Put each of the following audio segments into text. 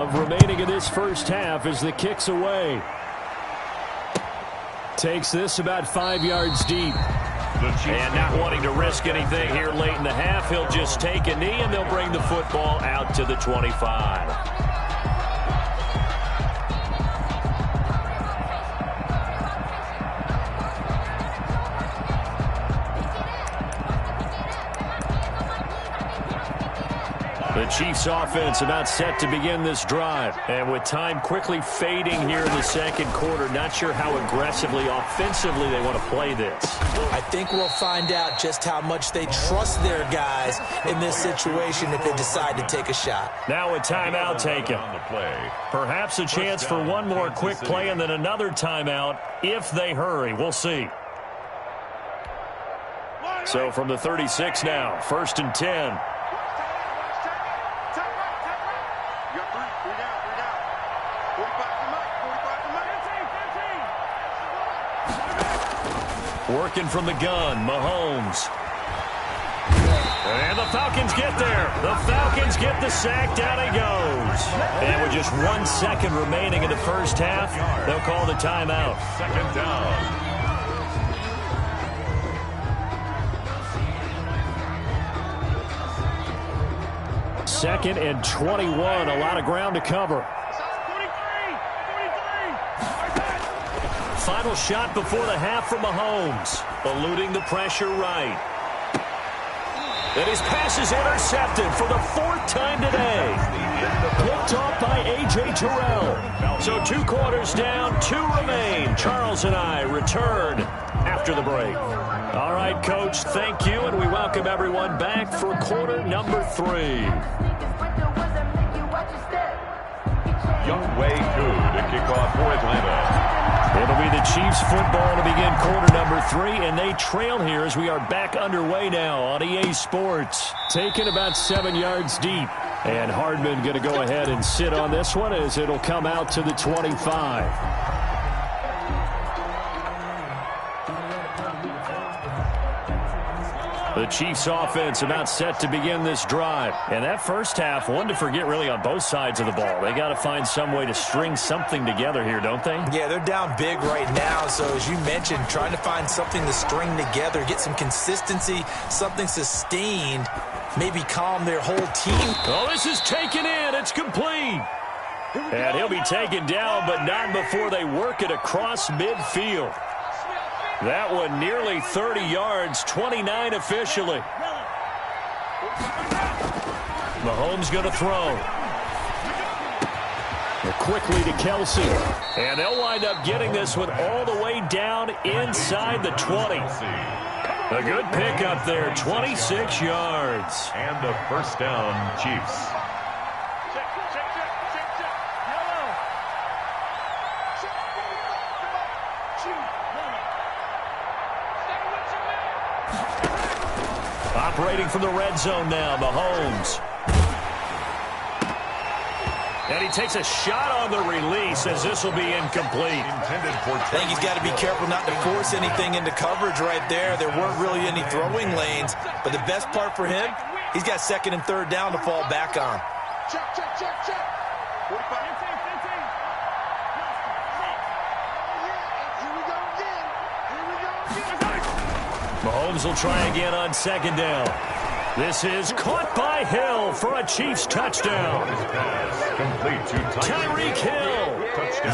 Remaining in this first half as the kick's away. Takes this about 5 yards deep. And not wanting to risk anything here late in the half, he'll just take a knee and they'll bring the football out to the 25. The Chiefs offense about set to begin this drive. And with time quickly fading here in the second quarter, not sure how aggressively, offensively they want to play this. I think we'll find out just how much they trust their guys in this situation if they decide to take a shot. Now a timeout taken. Perhaps a chance for one more quick play and then another timeout if they hurry. We'll see. So from the 36 now, 1st and 10. Working from the gun, Mahomes. And the Falcons get there. The Falcons get the sack. Down he goes. And with just 1 second remaining in the first half, they'll call the timeout. Second down. Second and 21. A lot of ground to cover. Final shot before the half from Mahomes. Eluding the pressure right. And his pass is intercepted for the 4th time today. Picked off by A.J. Terrell. So 2 quarters down, 2 remain. Charles and I return after the break. All right, Coach, thank you, and we welcome everyone back for quarter number 3. Younghoe Koo to kick off for Atlanta. It'll be the Chiefs football to begin quarter number 3, and they trail here as we are back underway now on EA Sports. Taken about 7 yards deep. And Hardman going to go ahead and sit on this one as it'll come out to the 25. The Chiefs offense about set to begin this drive. And that first half, one to forget really on both sides of the ball. They got to find some way to string something together here, don't they? Yeah, they're down big right now. So as you mentioned, trying to find something to string together, get some consistency, something sustained, maybe calm their whole team. Oh, this is taken in. It's complete. And he'll be taken down, but not before they work it across midfield. That one nearly 30 yards, 29 officially. Mahomes going to throw. Quickly to Kelsey. And they'll wind up getting this one all the way down inside the 20. A good pickup there, 26 yards. And the first down, Chiefs. Operating from the red zone now, Mahomes. And he takes a shot on the release as this will be incomplete. I think he's got to be careful not to force anything into coverage right there. There weren't really any throwing lanes. But the best part for him, he's got 2nd and 3rd down to fall back on. Check. Mahomes will try again on 2nd down. This is caught by Hill for a Chiefs touchdown. Tyreek Hill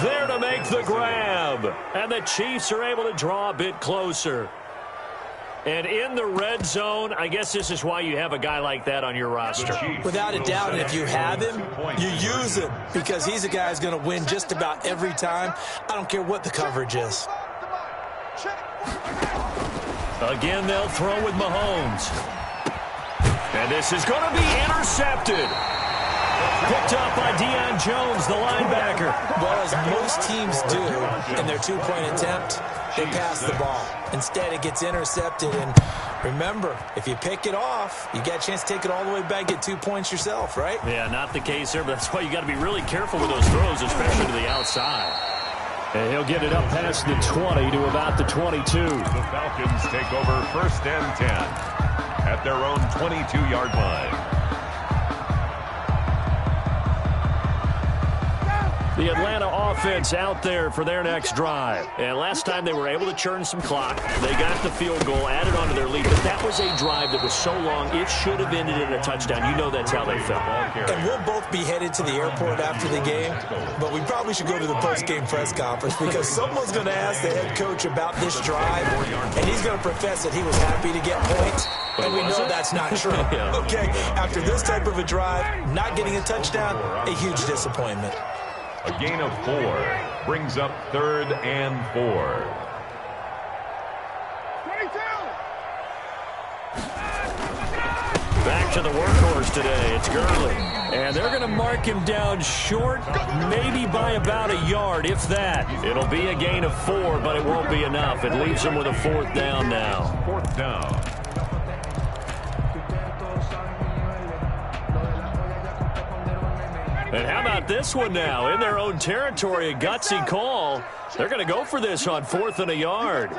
there to make the grab. And the Chiefs are able to draw a bit closer. And in the red zone, I guess this is why you have a guy like that on your roster. Without a doubt, and if you have him, you use him because he's a guy who's going to win just about every time. I don't care what the coverage is. Again, they'll throw with Mahomes. And this is going to be intercepted. Picked up by Deion Jones, the linebacker. Well, as most teams do in their 2-point attempt, they pass the ball. Instead, it gets intercepted. And remember, if you pick it off, you got a chance to take it all the way back, get 2 points yourself, right? Yeah, not the case here, but that's why you got to be really careful with those throws, especially to the outside. And he'll get it up past the 20 to about the 22. The Falcons take over 1st and 10 at their own 22-yard line. The Atlanta offense out there for their next drive. And last time they were able to churn some clock. They got the field goal, added on to their lead. But that was a drive that was so long, it should have ended in a touchdown. You know that's how they felt. And we'll both be headed to the airport after the game. But we probably should go to the post-game press conference because someone's going to ask the head coach about this drive. And he's going to profess that he was happy to get points. And we know that's not true. Okay, after this type of a drive, not getting a touchdown, a huge disappointment. A gain of 4 brings up 3rd and 4. Back to the workhorse today. It's Gurley. And they're going to mark him down short, maybe by about a yard, if that. It'll be a gain of 4, but it won't be enough. It leaves him with a 4th down now. 4th down. And how about this one now? In their own territory, a gutsy call. They're going to go for this on 4th and a yard.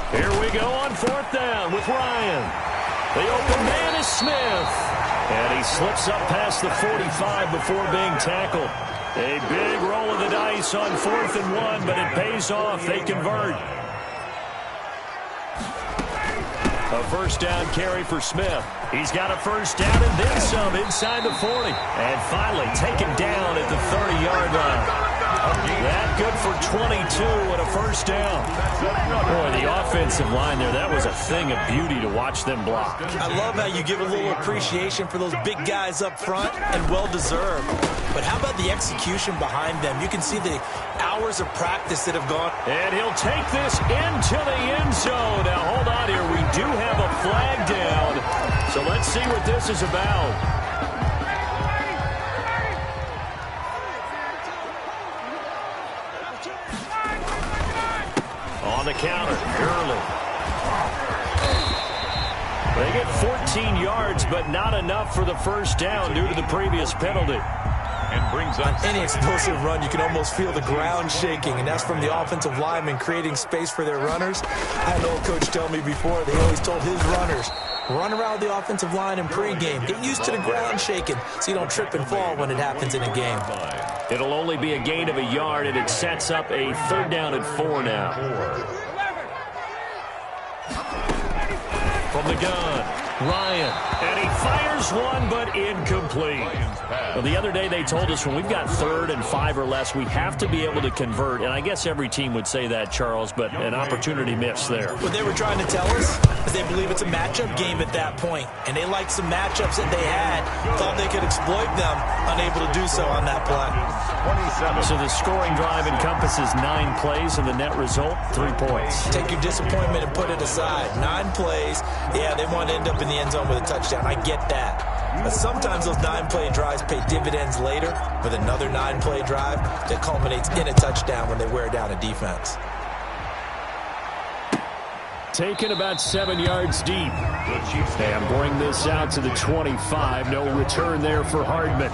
Here we go on 4th down with Ryan. The open man is Smith. And he slips up past the 45 before being tackled. A big roll of the dice on 4th and 1, but it pays off. They convert. A first down carry for Smith. He's got a first down and then some inside the 40. And finally taken down at the 30-yard line. That good for 22 and a first down. Boy, the offensive line there, that was a thing of beauty to watch them block. I love how you give a little appreciation for those big guys up front, and well-deserved. But how about the execution behind them? You can see the hours of practice that have gone. And he'll take this into the end zone. Now, hold on here. We do have a flag down. So let's see what this is about. On the counter, Gurley. They get 14 yards, but not enough for the first down due to the previous penalty. And brings up any explosive run, you can almost feel the ground shaking, and that's from the offensive linemen creating space for their runners. I had an old coach tell me before, they always told his runners, run around the offensive line in pregame. Get used to the ground shaking so you don't trip and fall when it happens in a game. It'll only be a gain of a yard, and it sets up a 3rd down and 4 now. From the gun, Ryan. And he fires one, but incomplete. Well, the other day they told us when we've got 3rd and 5 or less, we have to be able to convert. And I guess every team would say that, Charles, but an opportunity missed there. What they were trying to tell us is they believe it's a matchup game at that point. And they liked some matchups that they had, thought they could exploit them, unable to do so on that play. 27. So the scoring drive encompasses 9 plays, and the net result, 3 points. Take your disappointment and put it aside. 9 plays. Yeah, they want to end up in the end zone with a touchdown. I get that. But sometimes those 9-play drives pay dividends later with another 9-play drive that culminates in a touchdown when they wear down a defense. Taken about 7 yards deep. And bring this out to the 25. No return there for Hardman.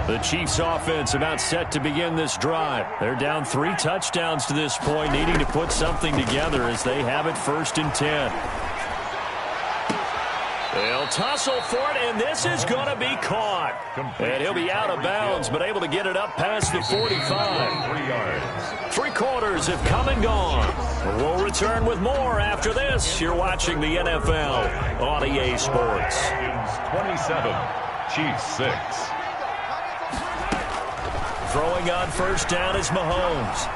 The Chiefs offense about set to begin this drive. They're down 3 touchdowns to this point, needing to put something together as they have it 1st and 10. They'll tussle for it, and this is going to be caught. And he'll be out of bounds, but able to get it up past the 45. 3 yards. 3 quarters have come and gone. We'll return with more after this. You're watching the NFL on EA Sports. 27, Chiefs 6. Throwing on first down is Mahomes.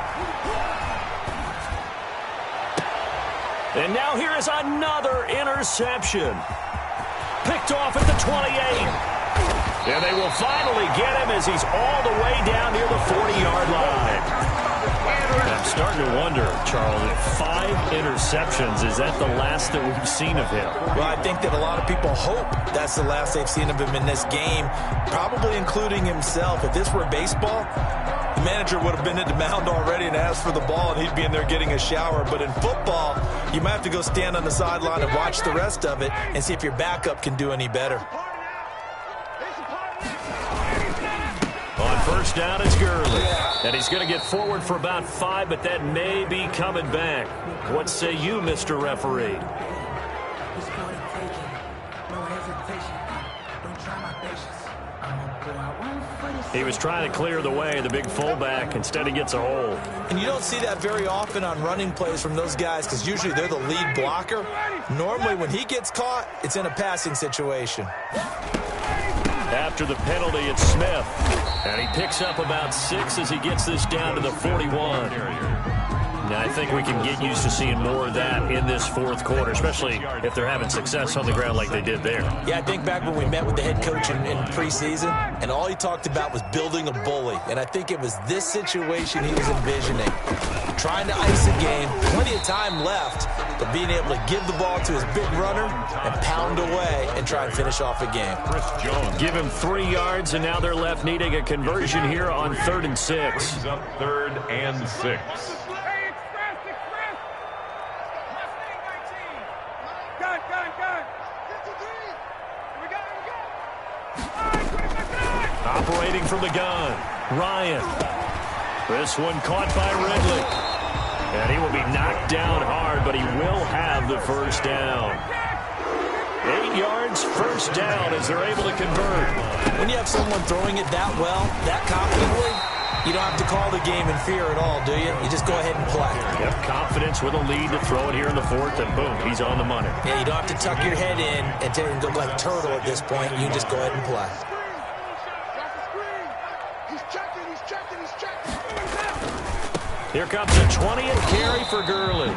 And now here is another interception. Picked off at the 28. And they will finally get him as he's all the way down near the 40-yard line. I'm starting to wonder, Charles, if 5 interceptions, is that the last that we've seen of him? Well, I think that a lot of people hope that's the last they've seen of him in this game, probably including himself. If this were baseball, the manager would have been at the mound already and asked for the ball, and he'd be in there getting a shower. But in football, you might have to go stand on the sideline and watch the rest of it and see if your backup can do any better. first down is Gurley. And he's going to get forward for about 5, but that may be coming back. What say you, Mr. Referee? He was trying to clear the way, the big fullback. Instead, he gets a hold. And you don't see that very often on running plays from those guys because usually they're the lead blocker. Normally, when he gets caught, it's in a passing situation. After the penalty, it's Smith. And he picks up about 6 as he gets this down to the 41. Now, I think we can get used to seeing more of that in this fourth quarter, especially if they're having success on the ground like they did there. Yeah, I think back when we met with the head coach in preseason, and all he talked about was building a bully. And I think it was this situation he was envisioning. Trying to ice a game, plenty of time left, but being able to give the ball to his big runner and pound away and try and finish off a game. Chris Jones. Give him 3 yards, and now they're left needing a conversion here on 3rd and 6. Brings up 3rd and 6. Operating from the gun, Ryan. This one caught by Ridley. And he will be knocked down hard, but he will have the first down. 8 yards, first down as they're able to convert. When you have someone throwing it that well, that confidently, you don't have to call the game in fear at all, do you? You just go ahead and play. You have confidence with a lead to throw it here in the 4th, and boom, he's on the money. Yeah, you don't have to tuck your head in and go like turtle at this point. You just go ahead and play. Here comes a 20th carry for Gurley.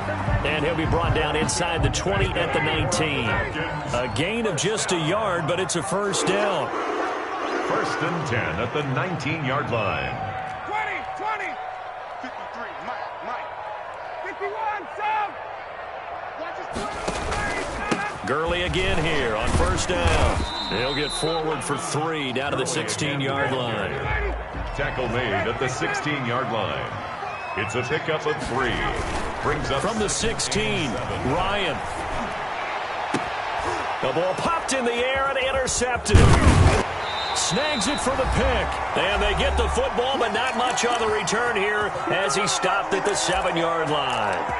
And he'll be brought down inside the 20 at the 19. A gain of just a yard, but it's a first down. 1st and 10 at the 19-yard line. 20, 53, Mike, 51, Sam. Gurley again here on first down. He'll get forward for 3 down to the 16-yard line. Tackle made at the 16-yard line. It's a pickup of 3. Brings up from the 16, Ryan. The ball popped in the air and intercepted. Snags it for the pick. And they get the football, but not much on the return here as he stopped at the 7-yard line.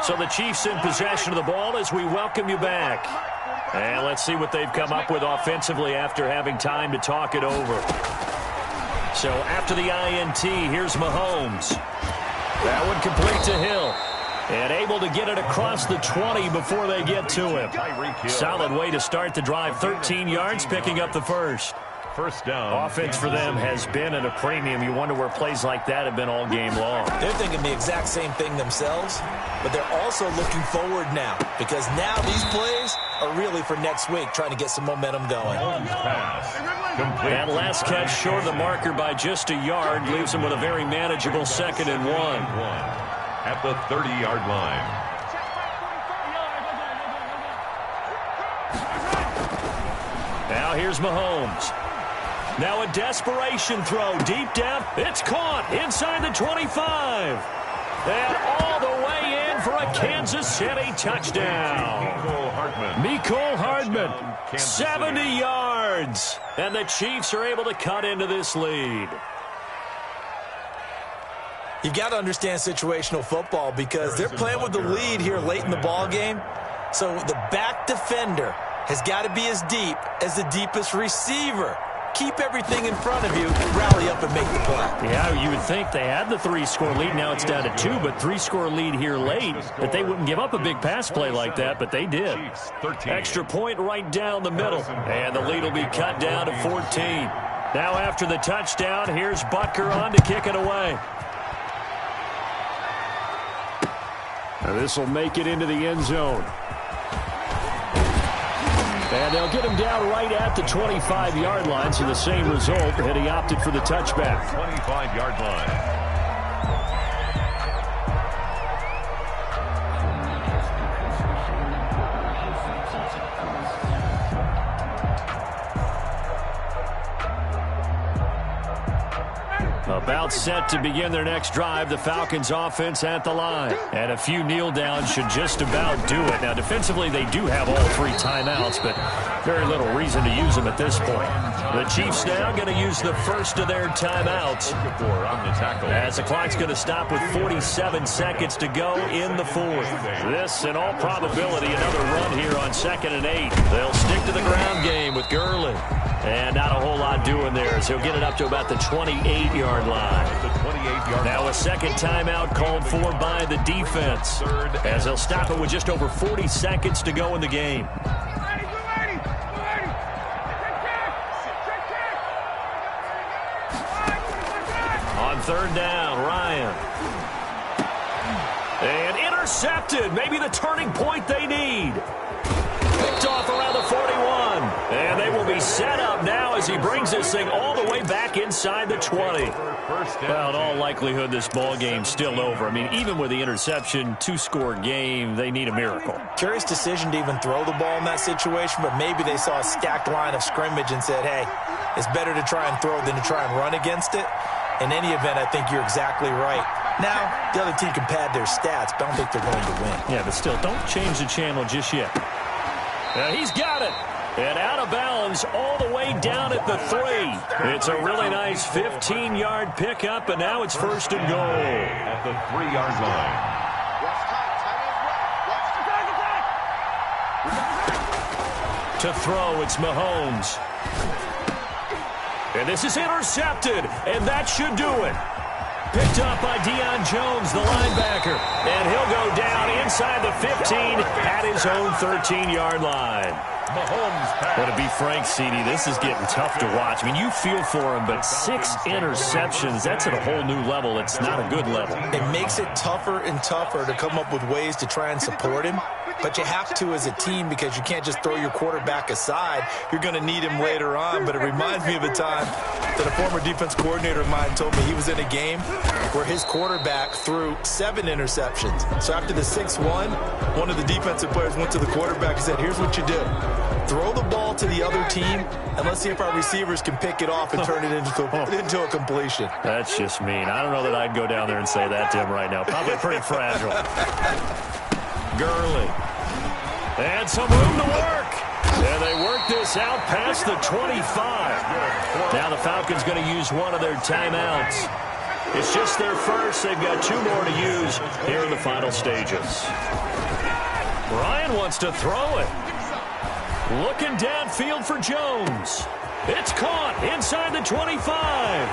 So the Chiefs in possession of the ball as we welcome you back. And let's see what they've come up with offensively after having time to talk it over. So after the INT, here's Mahomes. That one complete to Hill. And able to get it across the 20 before they get to him. Solid way to start the drive. 13 yards, picking up the first. First down. Offense for them has been at a premium. You wonder where plays like that have been all game long. They're thinking the exact same thing themselves, but they're also looking forward now because now these plays are really for next week, trying to get some momentum going. That last catch short of the marker by just a yard leaves them with a very manageable 2nd and 1. At the 30-yard line. Now here's Mahomes. Now a desperation throw deep down. It's caught inside the 25. And all the way in for a Kansas City touchdown. Mecole Hardman, 70 yards. And the Chiefs are able to cut into this lead. You've got to understand situational football because they're playing with the lead here late in the ball game. So the back defender has got to be as deep as the deepest receiver. Keep everything in front of you, rally up and make the play. Yeah, you would think they had the 3-score lead. Now it's down to 2, but 3-score lead here late. But they wouldn't give up a big pass play like that, but they did. Extra point right down the middle. And the lead will be cut down to 14. Now after the touchdown, here's Butker on to kick it away. Now this will make it into the end zone. And they'll get him down right at the 25-yard line, so the same result, and he opted for the touchback. 25-yard line. About set to begin their next drive, the Falcons offense at the line. And a few kneel downs should just about do it. Now, defensively, they do have all 3 timeouts, but very little reason to use them at this point. The Chiefs now going to use the first of their timeouts as the clock's going to stop with 47 seconds to go in the 4th. This, in all probability, another run here on 2nd and 8. They'll stick to the ground game with Gurley. And not a whole lot doing there, so he'll get it up to about the 28-yard line. Now a second timeout called for by the defense, as they'll stop it with just over 40 seconds to go in the game. On 3rd down, Ryan. And intercepted, maybe the turning point they need. Picked off around the 41. And they will be set up now as he brings this thing all the way back inside the 20. Well, in all likelihood, this ball game's still over. I mean, even with the interception, 2-score game, they need a miracle. Curious decision to even throw the ball in that situation, but maybe they saw a stacked line of scrimmage and said, hey, it's better to try and throw than to try and run against it. In any event, I think you're exactly right. Now, the other team can pad their stats, but I don't think they're going to win. Yeah, but still, don't change the channel just yet. He's got it. And out of bounds all the way down at the 3. It's a really nice 15-yard pickup, and now it's 1st and goal. At the 3-yard line. To throw, it's Mahomes. And this is intercepted, and that should do it. Picked up by Deion Jones, the linebacker. And he'll go down inside the 15 at his own 13-yard line. But to be frank, CD, this is getting tough to watch. I mean, you feel for him, but 6 interceptions, that's at a whole new level. It's not a good level. It makes it tougher and tougher to come up with ways to try and support him. But you have to as a team because you can't just throw your quarterback aside. You're going to need him later on. But it reminds me of a time that a former defense coordinator of mine told me he was in a game where his quarterback threw 7 interceptions. So after the 6-1, one of the defensive players went to the quarterback and said, here's what you do. Throw the ball to the other team, and let's see if our receivers can pick it off and turn it into a completion. That's just mean. I don't know that I'd go down there and say that to him right now. Probably pretty fragile. Gurley. And some room to work. And they work this out past the 25. Now the Falcons going to use one of their timeouts. It's just their first. They've got 2 more to use here in the final stages. Ryan wants to throw it. Looking downfield for Jones. It's caught inside the 25.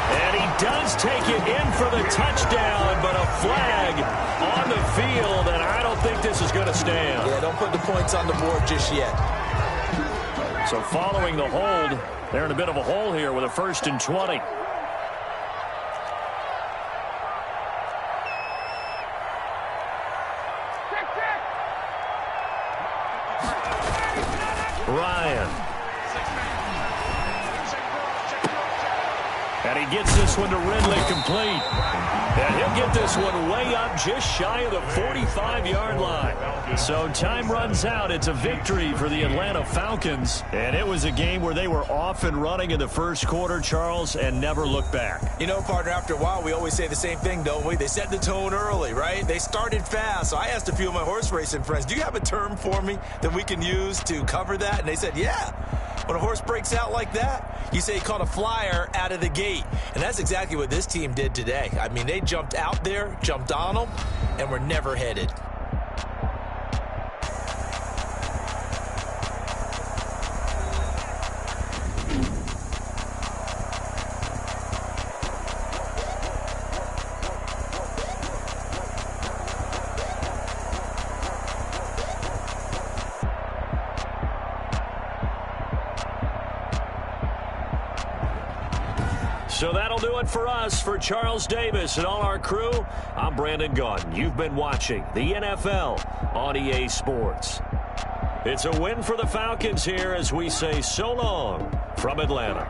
And he does take it in for the touchdown, but a flag on the field, and I don't think this is going to stand. Yeah, don't put the points on the board just yet. So following the hold, they're in a bit of a hole here with a 1st and 20. Ryan. And he gets this one to Ridley complete. And he'll get this one way up just shy of the 45-yard line. So time runs out. It's a victory for the Atlanta Falcons. And it was a game where they were off and running in the first quarter, Charles, and never looked back. You know, partner, after a while, we always say the same thing, don't we? They set the tone early, right? They started fast. So I asked a few of my horse racing friends, do you have a term for me that we can use to cover that? And they said, yeah. When a horse breaks out like that, you say he caught a flyer out of the gate. And that's exactly what this team did today. I mean, they jumped out there, jumped on them, and were never headed. So that'll do it for us. For Charles Davis and all our crew, I'm Brandon Gaudin. You've been watching the NFL on EA Sports. It's a win for the Falcons here as we say so long from Atlanta.